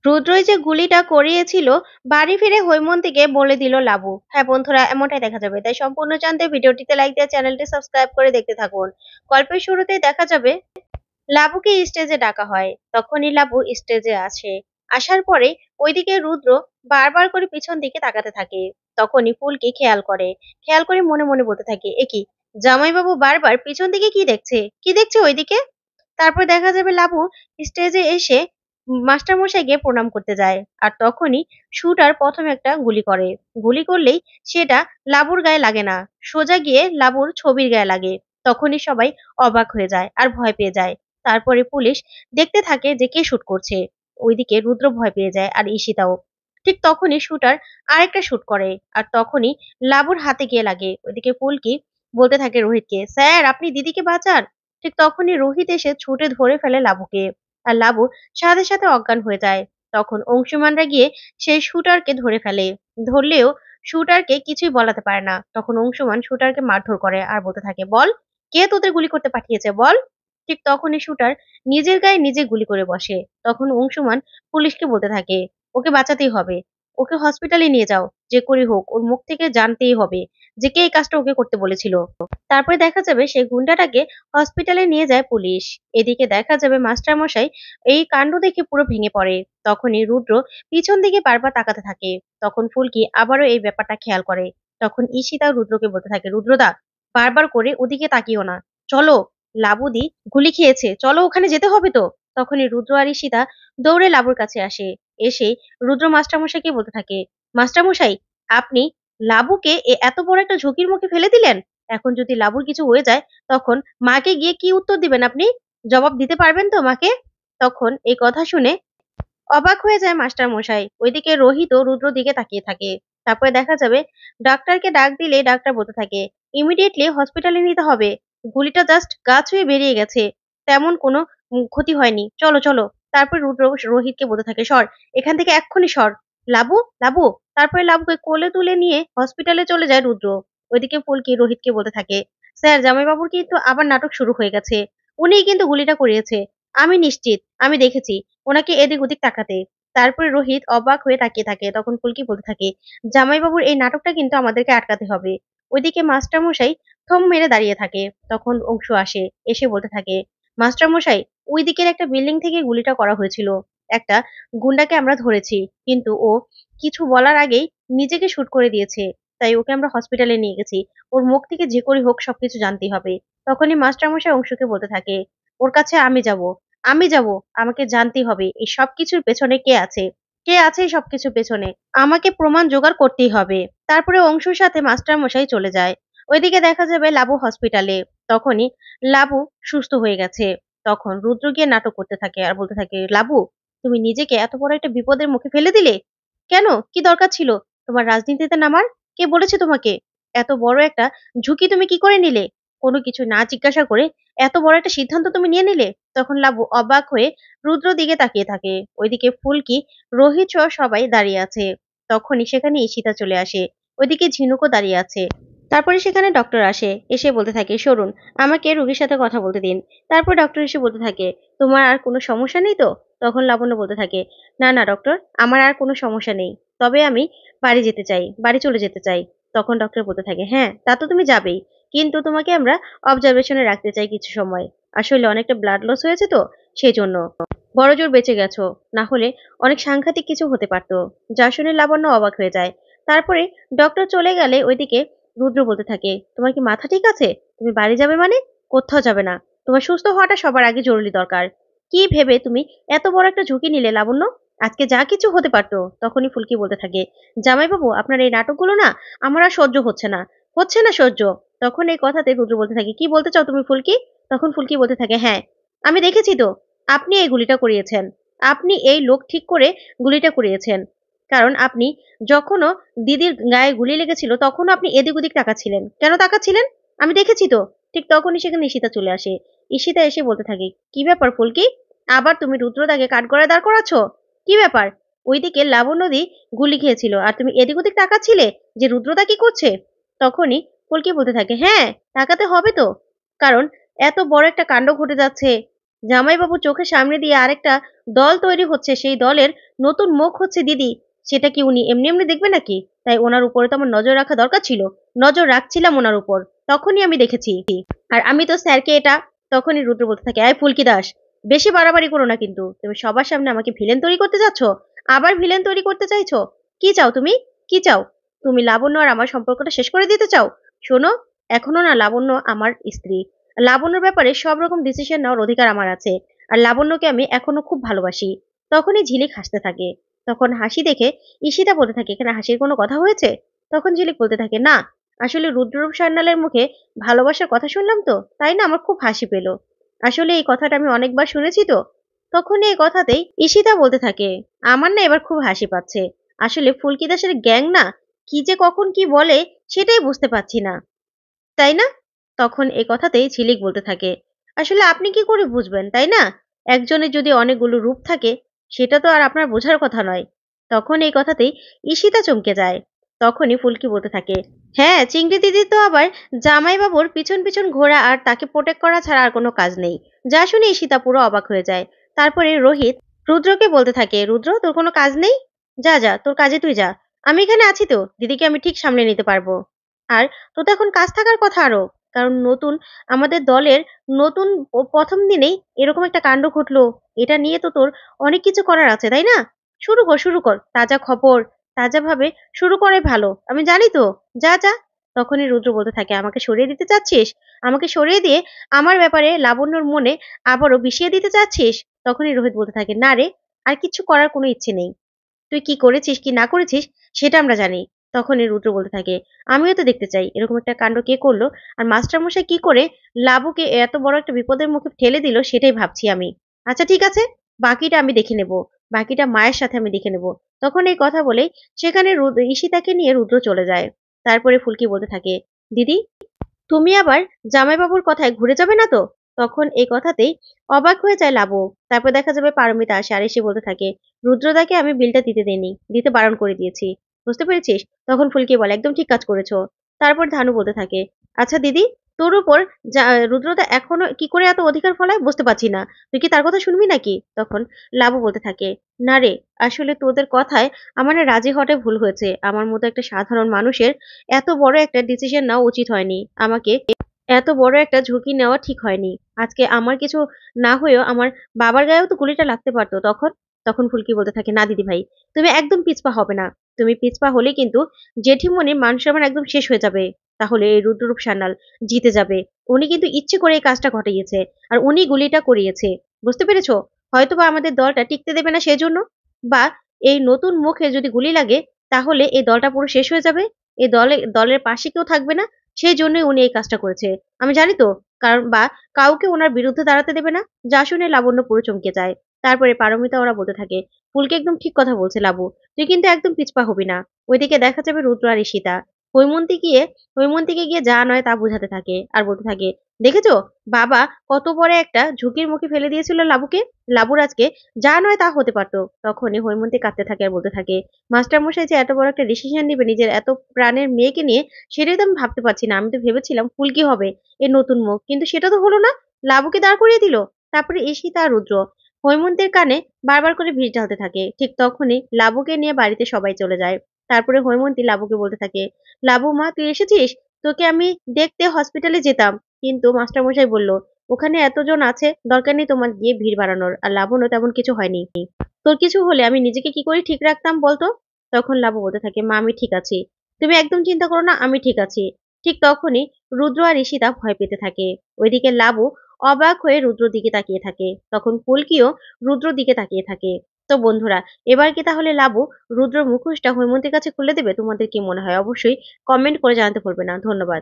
রুদ্রই যে গুলিটা করিয়েছিল বাড়ি ফিরে হৈমন্তীকে বলে দিল লাবু। হ্যাঁ বন্ধুরা, এমনটাই দেখা যাবে। তাই সম্পূর্ণ জানতে ভিডিওটিতে লাইক দিয়ে চ্যানেলটি সাবস্ক্রাইব করে দেখতে থাকুন। গল্পের শুরুতেই দেখা যাবে লাবুকে স্টেজে ডাকা হয়। তখনই লাবু স্টেজে আসে। আসার পরে ওইদিকে রুদ্র বারবার করে পিছন দিকে তাকাতে থাকে। তখনই ফুলকি খেয়াল করে মনে মনে বলতে থাকে, এ কি, জামাইবাবু বারবার পিছন দিকে কি দেখছে, কি দেখছে ওইদিকে। তারপর দেখা যাবে লাবু স্টেজে এসে মাস্টার মশাইকে প্রণাম করতে যায়। আর তখনই শুটার প্রথমে একটা গুলি করে। গুলি করলেই সেটা লাবুর গায়ে লাগে না, সোজা গিয়ে লাবুর ছবির গায়ে লাগে। তখনই সবাই অবাক হয়ে যায় আর ভয় পেয়ে যায়। তারপরে পুলিশ দেখতে থাকে যে কে শুট করছে। ওইদিকে রুদ্র ভয় পেয়ে যায় আর ঈশিতাও। ঠিক তখনই শুটার আরেকটা শুট করে। আর তখনই লাবুর হাতে গিয়ে লাগে। ওইদিকে পুলকি বলতে থাকে রোহিতকে, স্যার আপনি দিদিকে বাঁচান। ঠিক তখনই রোহিত এসে ছুটে ধরে ফেলে লাবুকে। আর লাবু সাথে সাথে অজ্ঞান হয়ে যায়। তখন অংশুমানরা গিয়ে সেই শুটারকে ধরে ফেলে। ধরলেও শুটারকে কিছুই বলাতে পারে না। তখন অংশুমান শুটারকে মারধর করে আর বলতে থাকে, বল, কে তোদের গুলি করতে পাঠিয়েছে বল। ঠিক তখনই শুটার নিজের গায়ে নিজে গুলি করে বসে। তখন অংশুমান পুলিশকে বলতে থাকে, ওকে বাঁচাতেই হবে, ওকে হসপিটালে নিয়ে যাও, যে করে হোক ওর মুখ থেকে জানতেই হবে যে কে এই কাজটা ওকে করতে বলেছিল। তারপরে দেখা যাবে সেই গুন্ডাটাকে হসপিটালে নিয়ে যায় পুলিশ। এদিকে দেখা যাবে মাস্টার মশাই এই কাণ্ড দেখে পুরো ভেঙে পড়ে। তখনই রুদ্র পিছন দিকে বারবার তাকাতে থাকে। তখন ফুলকি আবারও এই ব্যাপারটা খেয়াল করে। তখন ঈশিতা রুদ্রকে বলতে থাকে, রুদ্রদা, বারবার করে ওদিকে তাকিও না, চলো, লাবুদি গুলি খেয়েছে, চলো ওখানে যেতে হবে তো। তখনই রুদ্র আর ঈশিতা দৌড়ে লাবুর কাছে আসে। এসে রুদ্র মাস্টারমশাইকে বলতে থাকে, মাস্টারমশাই, আপনি লাবুকে এত বড় একটা ঝুঁকির মুখে ফেলে দিলেন। এখন যদি লাবুর কিছু হয়ে যায় তখন মাকে গিয়ে কি উত্তর দিবেন আপনি? জবাব দিতে পারবেন তো মাকে? তখন এই কথা শুনে অবাক হয়ে যায় মাস্টার মশাই। ওইদিকে রোহিত ও রুদ্র দিকে তাকিয়ে থাকে। তারপরে দেখা যাবে ডাক্তারকে ডাক দিলে ডাক্তার বলতে থাকে, ইমিডিয়েটলি হসপিটালে নিতে হবে, গুলিটা জাস্ট গা ছুঁয়ে বেরিয়ে গেছে, তেমন কোনো ক্ষতি হয়নি, চলো চলো। তারপর রুদ্র রোহিতকে বলতে থাকে, সর, এখান থেকে এক্ষুনি সর। লাবু, লাবু। তারপরে লাবুকে কোলে তুলে নিয়ে হসপিটালে চলে যায় রুদ্র। ওইদিকে ফুলকি রোহিতকে বলতে থাকে, স্যার জামাইবাবুর কিন্তু আবার নাটক শুরু হয়ে গেছে, উনিই কিন্তু গুলিটা করিয়েছে, আমি নিশ্চিত, আমি দেখেছি ওনাকে এদিক ওদিক তাকাতে। তারপরে রোহিত অবাক হয়ে তাকিয়ে থাকে। তখন ফুলকি বলতে থাকে, জামাইবাবুর এই নাটকটা কিন্তু আমাদেরকে আটকাতে হবে। ওইদিকে মাস্টার মশাই থম মেরে দাঁড়িয়ে থাকে। তখন অংশু আসে, এসে বলতে থাকে, মাস্টার মশাই, ওই দিকের একটা বিল্ডিং থেকে গুলিটা করা হয়েছিল, একটা গুন্ডাকে আমরা ধরেছি, কিন্তু ও কিছু বলার আগেই নিজেকে শুট করে দিয়েছে, তাই ওকে আমরা হসপিটালে নিয়ে গেছি, ওর মুখ থেকে যে করে হোক সবকিছু জানতেই হবে। তখনই মাস্টার মশাই অংশুকে বলতে থাকে, ওর কাছে আমি যাব, আমি যাব, আমাকে জানতেই হবে এই সবকিছুর পেছনে কে আছে, কে আছে এই সবকিছুর পেছনে, আমাকে প্রমাণ জোগাড় করতেই হবে। তারপরে অংশুর সাথে মাস্টার মশাই চলে যায়। ওইদিকে দেখা যাবে লাবু হসপিটালে। তখনই লাবু সুস্থ হয়ে গেছে। তখন রুদ্র গিয়ে নাটক করতে থাকে আর বলতে থাকে, লাবু, তুমি নিজেকে এত বড় একটা বিপদের মুখে ফেলে দিলে কেন, কি দরকার ছিল তোমার রাজনীতিতে নামার, কে বলেছে তোমাকে, এত বড় একটা ঝুঁকি তুমি কি করে নিলে, কোনো কিছু না জিজ্ঞাসা করে এত বড় একটা সিদ্ধান্ত তুমি নিয়ে নিলে। তখন লাবু অবাক হয়ে রুদ্র দিকে তাকিয়ে থাকে। ওইদিকে ফুলকি, রোহিত সহ সবাই দাঁড়িয়ে আছে। তখনই সেখানে ঈশিতা চলে আসে। ওইদিকে ঝিনুকও দাঁড়িয়ে আছে। তারপরে সেখানে ডক্টর আসে, এসে বলতে থাকে, সরুন, আমাকে রোগীর সাথে কথা বলতে দিন। তারপর ডক্টর এসে বলতে থাকে, তোমার আর কোনো সমস্যা নেই তো? তখন লাবণ্য বলতে থাকে, না না ডক্টর, আমার আর কোনো সমস্যা নেই, তবে আমি বাড়ি যেতে চাই, বাড়ি চলে যেতে চাই। তখন ডক্টর বলতে থাকে, হ্যাঁ তা তো তুমি যাবেই, কিন্তু তোমাকে আমরা অবজারভেশনে রাখতে চাই কিছু সময়, আসলে অনেকটা ব্লাড লস হয়েছে তো, সেই জন্য। বড় জোর বেঁচে গেছো, না হলে অনেক সাংঘাতিক কিছু হতে পারতো। যা শুনে লাবণ্য অবাক হয়ে যায়। তারপরে ডক্টর চলে গেলে ওইদিকে রুদ্র বলতে থাকে, তোমার কি মাথা ঠিক আছে? তুমি বাড়ি যাবে মানে? কোথাও যাবে না, তোমার সুস্থ হওয়াটা সবার আগে জরুরি দরকার। কি ভেবে তুমি এত বড় একটা ঝুঁকি নিলে লাবণ্য? আজকে যা কিছু হতে পারতো। তখনই ফুলকি বলতে থাকে, জামাইবাবু আপনার এই নাটকগুলো না আমার আর সহ্য হচ্ছে না, হচ্ছে না সহ্য। তখন এই কথাতে রুদ্র বলতে থাকে, কি বলতে চাও তুমি ফুলকি? তখন ফুলকি বলতে থাকে, হ্যাঁ আমি দেখেছি তো, আপনি এই গুলিটা করিয়েছেন, আপনি এই লোক ঠিক করে গুলিটা করিয়েছেন। কারণ আপনি যখনও দিদির গায়ে গুলি লেগেছিল তখনও আপনি এদিক ওদিক তাকাচ্ছিলেন, কেন তাকাচ্ছিলেন? আমি দেখেছি তো। ঠিক তখনই সেখানে ঈশিতা চলে আসে। ঈশিতা এসে বলতে থাকে, কি ব্যাপার ফুলকি, আবার তুমি রুদ্রদাকে কাঠগড়ায় দাঁড় করাচ্ছ, কি ব্যাপার? ওইদিকে লাবণ্যদি গুলি খেয়েছিল আর তুমি এদিক ওদিক তাকাচ্ছিলে যে রুদ্রদা কি করছে। তখনই ফুলকি বলতে থাকে, হ্যাঁ তাকাতে হবে তো, কারণ এত বড় একটা কাণ্ড ঘটে যাচ্ছে, জামাইবাবু চোখের সামনে দিয়ে আরেকটা দল তৈরি হচ্ছে, সেই দলের নতুন মুখ হচ্ছে দিদি। সেটা কি উনি এমনি এমনি দেখবে নাকি? তাই ওনার উপরে তো আমার নজর রাখা দরকার ছিল। নজর রাখছিলাম ওনার উপর, তখনই আমি দেখেছি। আর আমি তো স্যারকে এটা। তখনই রুদ্র বলতে থাকে, এই ফুলকি দাস, বেশি বাড়াবাড়ি করো না কিন্তু। তুমি সবার সামনে আমাকে ভিলেন তৈরি করতে যাচ্ছ। আবার ভিলেন তৈরি করতে চাইছো? কি চাও তুমি? কি চাও? তুমি লাবণ্য আর আমার সম্পর্কটা শেষ করে দিতে চাও? শোনো, এখনো না লাবণ্য আমার স্ত্রী। লাবণ্যর ব্যাপারে সব রকম ডিসিশন নেওয়ার অধিকার আমার আছে। আর লাবণ্যকে আমি এখনো খুব ভালোবাসি। তখনই ঝিলিক হাসতে থাকে। তখন হাসি দেখে ঈশিতা বলতে থাকে, এখানে হাসির কোনো কথা হয়েছে? তখন ঝিলিক বলতে থাকে, না, আসলে রুদ্ররূপ সান্যালের মুখে ভালোবাসার কথা শুনলাম তো, তাই না আমার খুব হাসি পেল। আসলে এই কথাটা আমি অনেকবার শুনেছি তো। তখন এই কথাতেই ঈশিতা বলতে থাকে, আমার না এবার খুব হাসি পাচ্ছে। আসলে ফুলকি দাসের গ্যাং না, কি যে কখন কি বলে সেটাই বুঝতে পারছি না, তাই না? তখন এই কথাতেই ঝিলিক বলতে থাকে, আসলে আপনি কি করে বুঝবেন, তাই না? একজনের যদি অনেকগুলো রূপ থাকে, সেটা তো আর আপনার বোঝার কথা নয়। তখন এই কথাতেই ঈশিতা চমকে যায়। তখনই ফুলকি বলতে থাকে, হ্যাঁ, চিংড়ি দিদি তো আবার জামাইবাবুর পিছন পিছন ঘোরা আর তাকে প্রোটেক্ট করা ছাড়া আর কোনো কাজ নেই। যা শুনে ঈশিতা পুরো অবাক হয়ে যায়। তারপরে রোহিত রুদ্রকে বলতে থাকে, রুদ্র, তোর কোনো কাজ নেই? যা যা, তোর কাজে তুই যা। আমি এখানে আছি তো, দিদিকে আমি ঠিক সামলে নিতে পারবো। আর তোর তো এখন কাজ থাকার কথা আরো। কারণ নতুন আমাদের দলের নতুন প্রথম দিনেই এরকম একটা কাণ্ড ঘটলো। এটা নিয়ে তো তোর অনেক কিছু করার আছে, তাই না? শুরু কর, শুরু কর। তাজা খবর, তাজা ভাবে শুরু করাই ভালো। আমি জানি তো। যা, যা। তখনই রুদ্র বলতে থাকে, আমাকে সরিয়ে দিতে চাচ্ছিস? আমাকে সরিয়ে দিয়ে আমার ব্যাপারে লাবণ্যর মনে আবারও বিষিয়ে দিতে চাচ্ছিস? তখনই রোহিত বলতে থাকে, না রে, আর কিচ্ছু করার কোনো ইচ্ছে নেই। তুই কি করেছিস কি না করেছিস সেটা আমরা জানি। তখনই রুদ্র বলতে থাকে, আমিও তো দেখতে চাই এরকম একটা কাণ্ড কে করলো। আর মাস্টারমশাই কি করে লাবুকে এত বড় একটা বিপদের মুখে ঠেলে দিল সেটাই ভাবছি আমি। আচ্ছা ঠিক আছে, বাকিটা আমি দেখে নেব। বাকিটা মায়ের সাথে আমি দেখে নেব। তখন এই কথা বলেই সেখানে ঈশিতাকে নিয়ে রুদ্র চলে যায়। তারপরে ফুলকি বলতে থাকে, দিদি, তুমি আবার জামাইবাবুর কথায় ঘুরে যাবে না তো? তখন এই কথাতেই অবাক হয়ে যায় লাবু। তারপর দেখা যাবে পারমিতা আসে আর এসে বলতে থাকে, রুদ্রদাকে আমি বিলটা দিতে দেইনি, দিতে বারণ করে দিয়েছি। বুঝতে পেরেছিস? তখন ফুলকি বলে, একদম ঠিক কাজ করেছো। তারপর ধানু বলতে থাকে, আচ্ছা দিদি, তোর উপর রুদ্রদা এখনো কি করে এত অধিকার ফলায় বুঝতে পারছি না। তুই কি তার কথা শুনবি নাকি? তখন লাবু বলতে থাকে, না রে, আসলে তোদের কথায় আমার না রাজি হওয়াটাই ভুল হয়েছে। আমার মতো একটা সাধারণ মানুষের এত বড় একটা ডিসিশন নেওয়া উচিত হয়নি। আমাকে এত বড় একটা ঝুঁকি নেওয়া ঠিক হয়নি। আজকে আমার কিছু না হয়েও আমার বাবার গায়েও তো গুলিটা লাগতে পারতো তখন। তখন ফুলকি বলতে থাকে, না দিদি ভাই, তুমি একদম পিছপা হবে না। তুমি পিছপা হলে কিন্তু জেঠিমনির মান সম্মান একদম শেষ হয়ে যাবে। তাহলে এই রুদ্ররূপ সান্যাল জিতে যাবে। উনি কিন্তু ইচ্ছে করে এই কাজটা ঘটিয়েছে। আর উনি গুলিটা করিয়েছে। বুঝতে পেরেছো? হয়তোবা আমাদের দলটা টিকতে দেবে না সেজন্য, বা এই নতুন মুখে যদি গুলি লাগে, তাহলে এই দলটা পুরো শেষ হয়ে যাবে। এই দলের পাশে কেউ থাকবে না। সেই জন্যই উনি এই কাজটা করেছে। আমি জানি তো। কারণ বা কাউকে উনার বিরুদ্ধে দাঁড়াতে দেবে না। যা শুনে লাবণ্য পুরো চমকে যায়। তারপরে পারমিতা ওরা বলতে থাকে, ফুলকে একদম ঠিক কথা বলছে লাবু। তুই কিন্তু একদম পিছপা হবি না। ওইদিকে দেখা যাবে রুদ্র আর ঈশিতা হৈমন্তী গিয়ে হৈমন্তীকে গিয়ে যা নয় তা বুঝাতে থাকে আর বলতে থাকে, দেখেছো বাবা কত বড় একটা ঝুঁকির মুখে ফেলে দিয়েছিল লাবুকে। লাবুর আজকে যা নয় তা হতে পারতো। তখনই হৈমন্তী কাঁদতে থাকে আর বলতে থাকে, মাস্টার মশাই যে এত বড় একটা ডিসিশন নিবে নিজের এত প্রাণের মেয়েকে নিয়ে, সেটাই তো আমি ভাবতে পারছি না। আমি তো ভেবেছিলাম ফুলকি হবে এর নতুন মুখ, কিন্তু সেটা তো হলো না। লাবুকে দাঁড় করিয়ে দিল। তারপরে ঈশিতা আর রুদ্র হৈমন্তের কানে বারবার করে ভিড় ঢালতে থাকে। ঠিক তখনই লাবুকে নিয়ে বাড়িতে সবাই চলে যায়। তারপরে হৈমন্তী লাবুকে বলতে থাকে, লাবু মা, তুই এসেছিস? তোকে আমি দেখতে হসপিটালে যেতাম, কিন্তু মাস্টারমশাই বলল ওখানে এতজন আছে, দরকার নেই তোমার গিয়ে ভিড় বাড়ানোর। আর লাবণও তেমন কিছু হয়নি। তোর কিছু হলে আমি নিজেকে কি করে ঠিক রাখতাম বলতো? তখন লাবু বলতে থাকে, মা আমি ঠিক আছি। তুমি একদম চিন্তা করো না, আমি ঠিক আছি। ঠিক তখনই রুদ্র আর ঈশিতা ভয় পেতে থাকে। ওইদিকে লাবু অবাক হয়ে রুদ্রর দিকে তাকিয়ে থাকে। তখন ফুলকিও রুদ্রর দিকে তাকিয়ে থাকে। তো বন্ধুরা, এবার কি তাহলে লাবু রুদ্রর মুখোশটা হৈমন্তীর কাছে খুলে দেবে? তোমাদের কি মনে হয়? অবশ্যই কমেন্ট করে জানাতে ভুলবে না। ধন্যবাদ।